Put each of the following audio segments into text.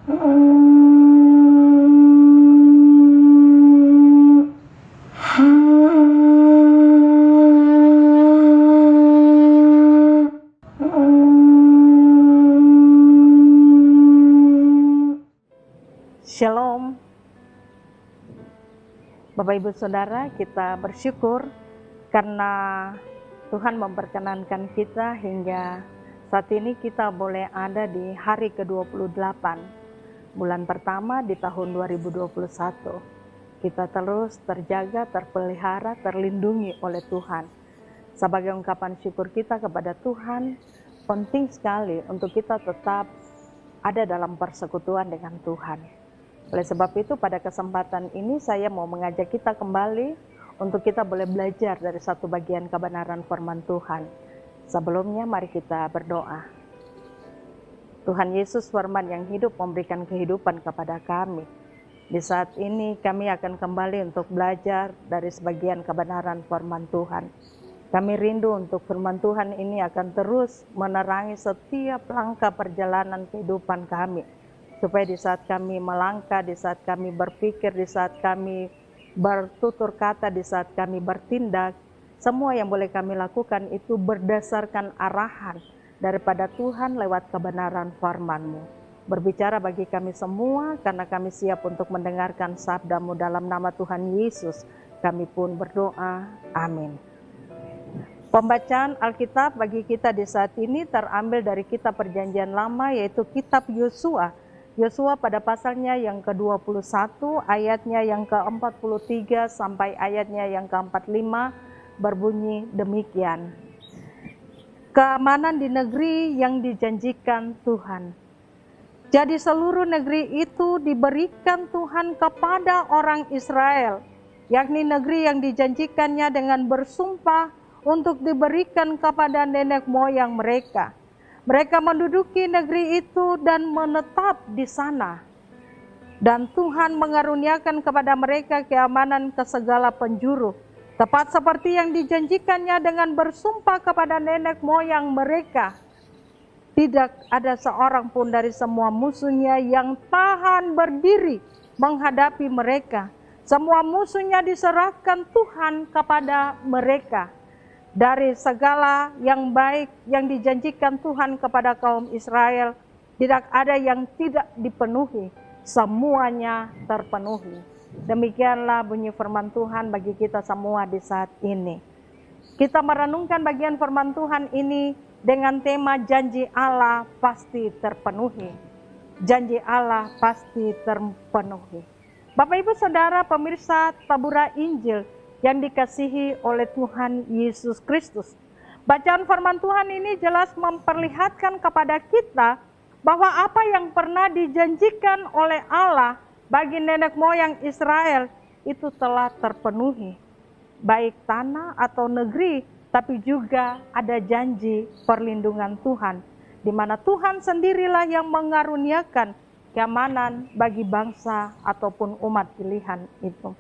Shalom, Bapak Ibu Saudara, kita bersyukur karena Tuhan memperkenankan kita hingga saat ini kita boleh ada di hari ke-28, bulan pertama di tahun 2021. Kita terus terjaga, terpelihara, terlindungi oleh Tuhan. Sebagai ungkapan syukur kita kepada Tuhan, penting sekali untuk kita tetap ada dalam persekutuan dengan Tuhan. Oleh sebab itu pada kesempatan ini saya mau mengajak kita kembali untuk kita boleh belajar dari satu bagian kebenaran firman Tuhan. Sebelumnya mari kita berdoa. Tuhan Yesus firman yang hidup memberikan kehidupan kepada kami. Di saat ini kami akan kembali untuk belajar dari sebagian kebenaran firman Tuhan. Kami rindu untuk firman Tuhan ini akan terus menerangi setiap langkah perjalanan kehidupan kami. Supaya di saat kami melangkah, di saat kami berpikir, di saat kami bertutur kata, di saat kami bertindak, semua yang boleh kami lakukan itu berdasarkan arahan daripada Tuhan lewat kebenaran firman-Mu. Berbicara bagi kami semua, karena kami siap untuk mendengarkan sabda-Mu dalam nama Tuhan Yesus. Kami pun berdoa, amin. Pembacaan Alkitab bagi kita di saat ini terambil dari kitab Perjanjian Lama, yaitu kitab Yosua. Yosua pada pasalnya yang ke-21, ayatnya yang ke-43 sampai ayatnya yang ke-45 berbunyi demikian. Keamanan di negeri yang dijanjikan Tuhan. Jadi seluruh negeri itu diberikan Tuhan kepada orang Israel, yakni negeri yang dijanjikannya dengan bersumpah untuk diberikan kepada nenek moyang mereka. Mereka menduduki negeri itu dan menetap di sana. Dan Tuhan mengaruniakan kepada mereka keamanan ke segala penjuru, tepat seperti yang dijanjikannya dengan bersumpah kepada nenek moyang mereka. Tidak ada seorang pun dari semua musuhnya yang tahan berdiri menghadapi mereka. Semua musuhnya diserahkan Tuhan kepada mereka. Dari segala yang baik yang dijanjikan Tuhan kepada kaum Israel, tidak ada yang tidak dipenuhi, semuanya terpenuhi. Demikianlah bunyi firman Tuhan bagi kita semua di saat ini. Kita merenungkan bagian firman Tuhan ini dengan tema janji Allah pasti terpenuhi. Janji Allah pasti terpenuhi. Bapak Ibu Saudara pemirsa Tabura Injil yang dikasihi oleh Tuhan Yesus Kristus. Bacaan firman Tuhan ini jelas memperlihatkan kepada kita bahwa apa yang pernah dijanjikan oleh Allah bagi nenek moyang Israel itu telah terpenuhi. Baik tanah atau negeri, tapi juga ada janji perlindungan Tuhan, di mana Tuhan sendirilah yang mengaruniakan keamanan bagi bangsa ataupun umat pilihan itu.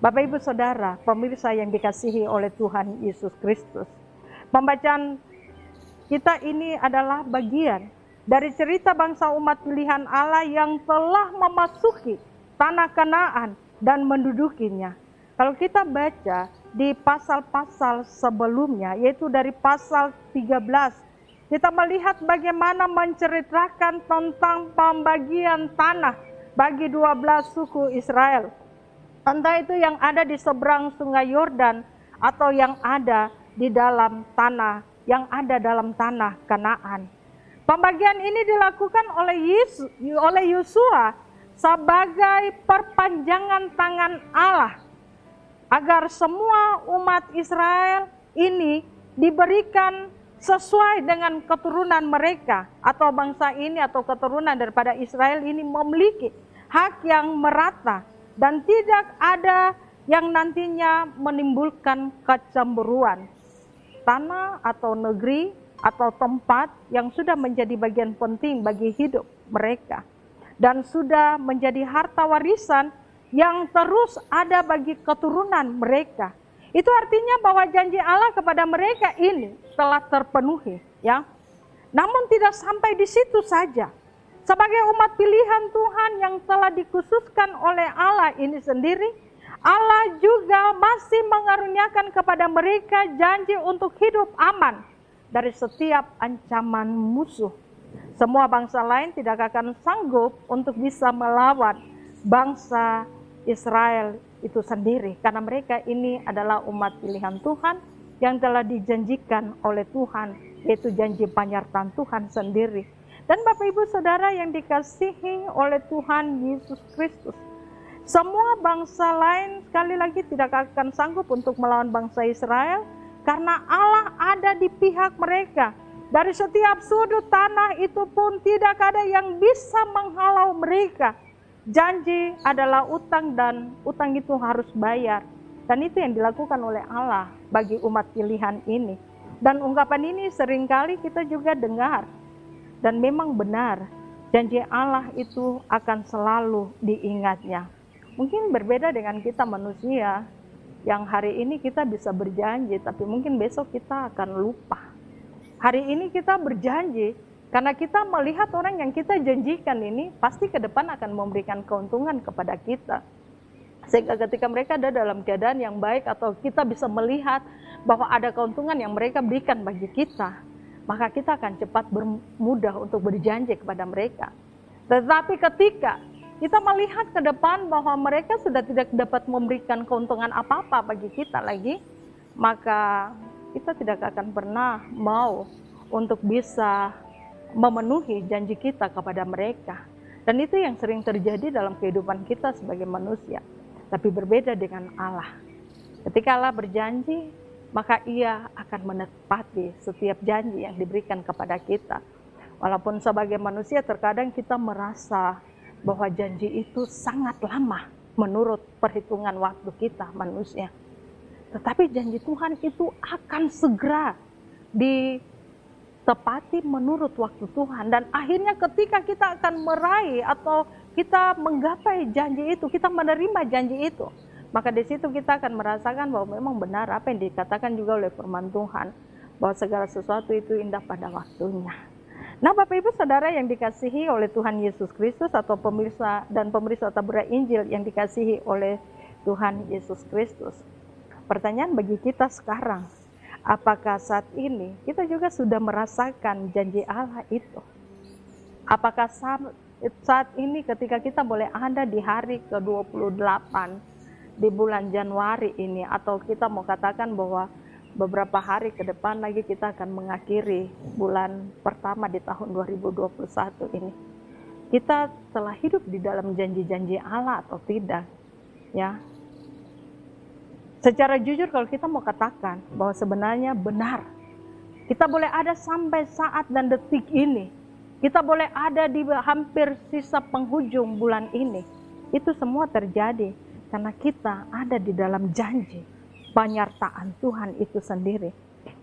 Bapak Ibu Saudara, pemirsa yang dikasihi oleh Tuhan Yesus Kristus. Pembacaan kita ini adalah bagian dari cerita bangsa umat pilihan Allah yang telah memasuki tanah Kanaan dan mendudukinya. Kalau kita baca di pasal-pasal sebelumnya, yaitu dari pasal 13, kita melihat bagaimana menceritakan tentang pembagian tanah bagi 12 suku Israel. Entah itu yang ada di seberang sungai Yordan atau yang ada di dalam tanah, yang ada dalam tanah Kanaan. Pembagian ini dilakukan oleh Yosua sebagai perpanjangan tangan Allah agar semua umat Israel ini diberikan sesuai dengan keturunan mereka, atau bangsa ini atau keturunan daripada Israel ini memiliki hak yang merata. Dan tidak ada yang nantinya menimbulkan kecemburuan. Tanah atau negeri atau tempat yang sudah menjadi bagian penting bagi hidup mereka. Dan sudah menjadi harta warisan yang terus ada bagi keturunan mereka. Itu artinya bahwa janji Allah kepada mereka ini telah terpenuhi. Ya. Namun tidak sampai di situ saja. Sebagai umat pilihan Tuhan yang telah dikhususkan oleh Allah ini sendiri, Allah juga masih mengaruniakan kepada mereka janji untuk hidup aman dari setiap ancaman musuh. Semua bangsa lain tidak akan sanggup untuk bisa melawan bangsa Israel itu sendiri, karena mereka ini adalah umat pilihan Tuhan yang telah dijanjikan oleh Tuhan, yaitu janji penyertaan Tuhan sendiri. Dan Bapak Ibu Saudara yang dikasihi oleh Tuhan Yesus Kristus, semua bangsa lain sekali lagi tidak akan sanggup untuk melawan bangsa Israel, karena Allah ada di pihak mereka. Dari setiap sudut tanah itu pun tidak ada yang bisa menghalau mereka. Janji adalah utang dan utang itu harus bayar. Dan itu yang dilakukan oleh Allah bagi umat pilihan ini. Dan ungkapan ini seringkali kita juga dengar. Dan memang benar, janji Allah itu akan selalu diingatnya. Mungkin berbeda dengan kita manusia, yang hari ini kita bisa berjanji, tapi mungkin besok kita akan lupa. Hari ini kita berjanji, karena kita melihat orang yang kita janjikan ini pasti ke depan akan memberikan keuntungan kepada kita. Sehingga ketika mereka ada dalam keadaan yang baik, atau kita bisa melihat bahwa ada keuntungan yang mereka berikan bagi kita, maka kita akan cepat bermudah untuk berjanji kepada mereka. Tetapi ketika kita melihat ke depan bahwa mereka sudah tidak dapat memberikan keuntungan apa-apa bagi kita lagi, maka kita tidak akan pernah mau untuk bisa memenuhi janji kita kepada mereka. Dan itu yang sering terjadi dalam kehidupan kita sebagai manusia. Tapi berbeda dengan Allah. Ketika Allah berjanji, maka Ia akan menepati setiap janji yang diberikan kepada kita. Walaupun sebagai manusia terkadang kita merasa bahwa janji itu sangat lama menurut perhitungan waktu kita manusia. Tetapi janji Tuhan itu akan segera ditepati menurut waktu Tuhan. Dan akhirnya ketika kita akan meraih atau kita menggapai janji itu, kita menerima janji itu, maka di situ kita akan merasakan bahwa memang benar apa yang dikatakan juga oleh firman Tuhan, bahwa segala sesuatu itu indah pada waktunya. Nah, Bapak Ibu Saudara yang dikasihi oleh Tuhan Yesus Kristus, atau pemirsa dan pemeriksa tabura Injil yang dikasihi oleh Tuhan Yesus Kristus. Pertanyaan bagi kita sekarang, apakah saat ini kita juga sudah merasakan janji Allah itu? Apakah saat ini ketika kita boleh ada di hari ke-28 di bulan Januari ini, atau kita mau katakan bahwa beberapa hari ke depan lagi kita akan mengakhiri bulan pertama di tahun 2021 ini, kita telah hidup di dalam janji-janji Allah atau tidak? Ya, secara jujur kalau kita mau katakan bahwa sebenarnya benar, kita boleh ada sampai saat dan detik ini, kita boleh ada di hampir sisa penghujung bulan ini, itu semua terjadi karena kita ada di dalam janji penyertaan Tuhan itu sendiri.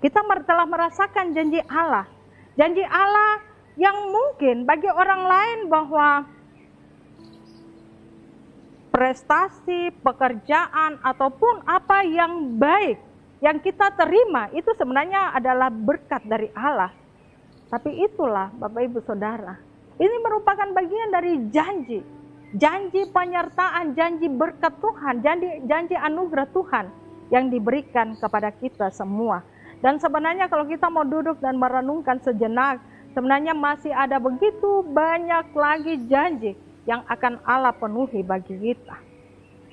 Kita telah merasakan janji Allah yang mungkin bagi orang lain bahwa prestasi, pekerjaan, ataupun apa yang baik yang kita terima itu sebenarnya adalah berkat dari Allah. Tapi itulah Bapak Ibu Saudara, ini merupakan bagian dari janji penyertaan, janji berkat Tuhan, janji anugerah Tuhan yang diberikan kepada kita semua. Dan sebenarnya kalau kita mau duduk dan merenungkan sejenak, sebenarnya masih ada begitu banyak lagi janji yang akan Allah penuhi bagi kita.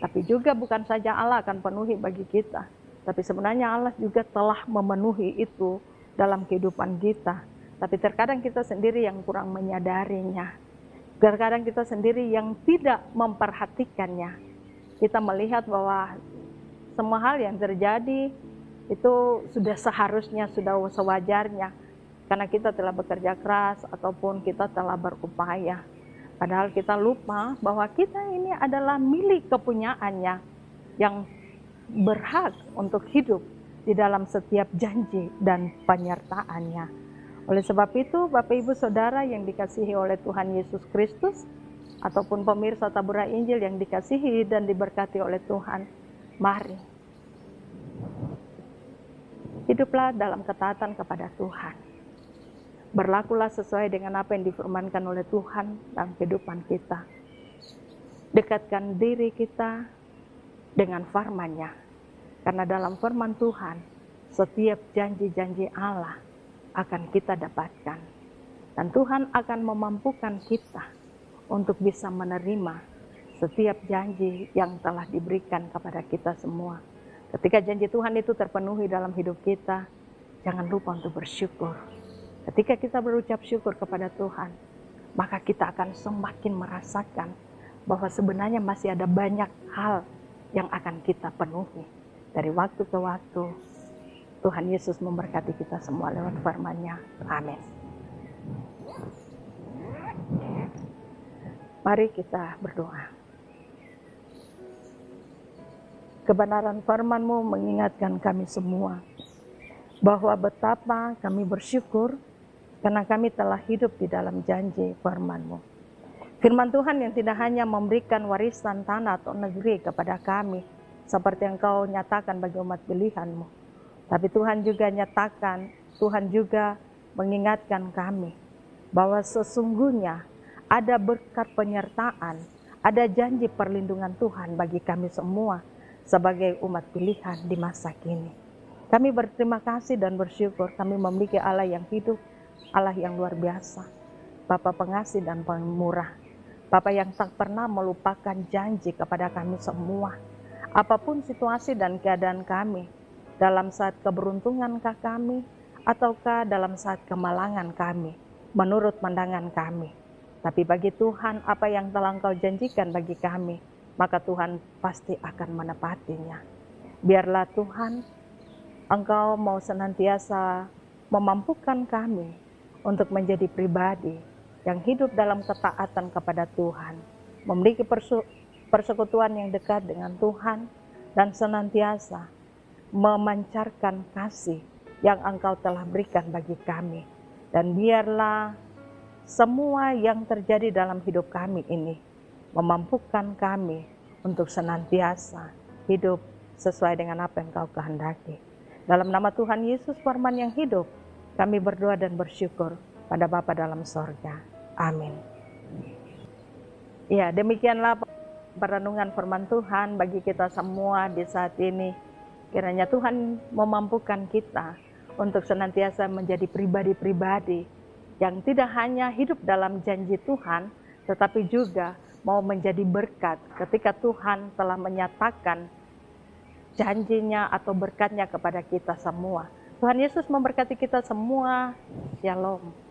Tapi juga bukan saja Allah akan penuhi bagi kita, tapi sebenarnya Allah juga telah memenuhi itu dalam kehidupan kita. Tapi terkadang kita sendiri yang kurang menyadarinya. Terkadang kita sendiri yang tidak memperhatikannya. Kita melihat bahwa semua hal yang terjadi itu sudah seharusnya, sudah sewajarnya, karena kita telah bekerja keras ataupun kita telah berupaya. Padahal kita lupa bahwa kita ini adalah milik kepunyaannya yang berhak untuk hidup di dalam setiap janji dan penyertaannya. Oleh sebab itu, Bapak Ibu Saudara yang dikasihi oleh Tuhan Yesus Kristus, ataupun pemirsa tabura Injil yang dikasihi dan diberkati oleh Tuhan, mari hiduplah dalam ketaatan kepada Tuhan. Berlakulah sesuai dengan apa yang difirmankan oleh Tuhan dalam kehidupan kita. Dekatkan diri kita dengan firman-Nya. Karena dalam firman Tuhan, setiap janji-janji Allah akan kita dapatkan. Dan Tuhan akan memampukan kita untuk bisa menerima setiap janji yang telah diberikan kepada kita semua. Ketika janji Tuhan itu terpenuhi dalam hidup kita, jangan lupa untuk bersyukur. Ketika kita berucap syukur kepada Tuhan, maka kita akan semakin merasakan bahwa sebenarnya masih ada banyak hal yang akan kita penuhi. Dari waktu ke waktu, Tuhan Yesus memberkati kita semua lewat firman-Nya. Amin. Mari kita berdoa. Kebenaran firman-Mu mengingatkan kami semua bahwa betapa kami bersyukur karena kami telah hidup di dalam janji firman-Mu. Firman Tuhan yang tidak hanya memberikan warisan tanah atau negeri kepada kami, seperti yang Kau nyatakan bagi umat pilihan-Mu. Tapi Tuhan juga nyatakan, Tuhan juga mengingatkan kami, bahwa sesungguhnya ada berkat penyertaan, ada janji perlindungan Tuhan bagi kami semua, sebagai umat pilihan di masa kini. Kami berterima kasih dan bersyukur, kami memiliki Allah yang hidup, Allah yang luar biasa, Bapa pengasih dan pemurah, Bapa yang tak pernah melupakan janji kepada kami semua. Apapun situasi dan keadaan kami, dalam saat keberuntungankah kami, ataukah dalam saat kemalangan kami, menurut pandangan kami. Tapi bagi Tuhan, apa yang telah Engkau janjikan bagi kami, maka Tuhan pasti akan menepatinya. Biarlah Tuhan, Engkau mau senantiasa memampukan kami untuk menjadi pribadi yang hidup dalam ketaatan kepada Tuhan, memiliki persekutuan yang dekat dengan Tuhan, dan senantiasa memancarkan kasih yang Engkau telah berikan bagi kami. Dan biarlah semua yang terjadi dalam hidup kami ini memampukan kami untuk senantiasa hidup sesuai dengan apa yang Kau kehendaki. Dalam nama Tuhan Yesus, firman yang hidup, kami berdoa dan bersyukur pada Bapa dalam sorga. Amin. Ya, demikianlah perenungan firman Tuhan bagi kita semua di saat ini. Kiranya Tuhan memampukan kita untuk senantiasa menjadi pribadi-pribadi yang tidak hanya hidup dalam janji Tuhan, tetapi juga mau menjadi berkat ketika Tuhan telah menyatakan janjinya atau berkatnya kepada kita semua. Tuhan Yesus memberkati kita semua. Shalom.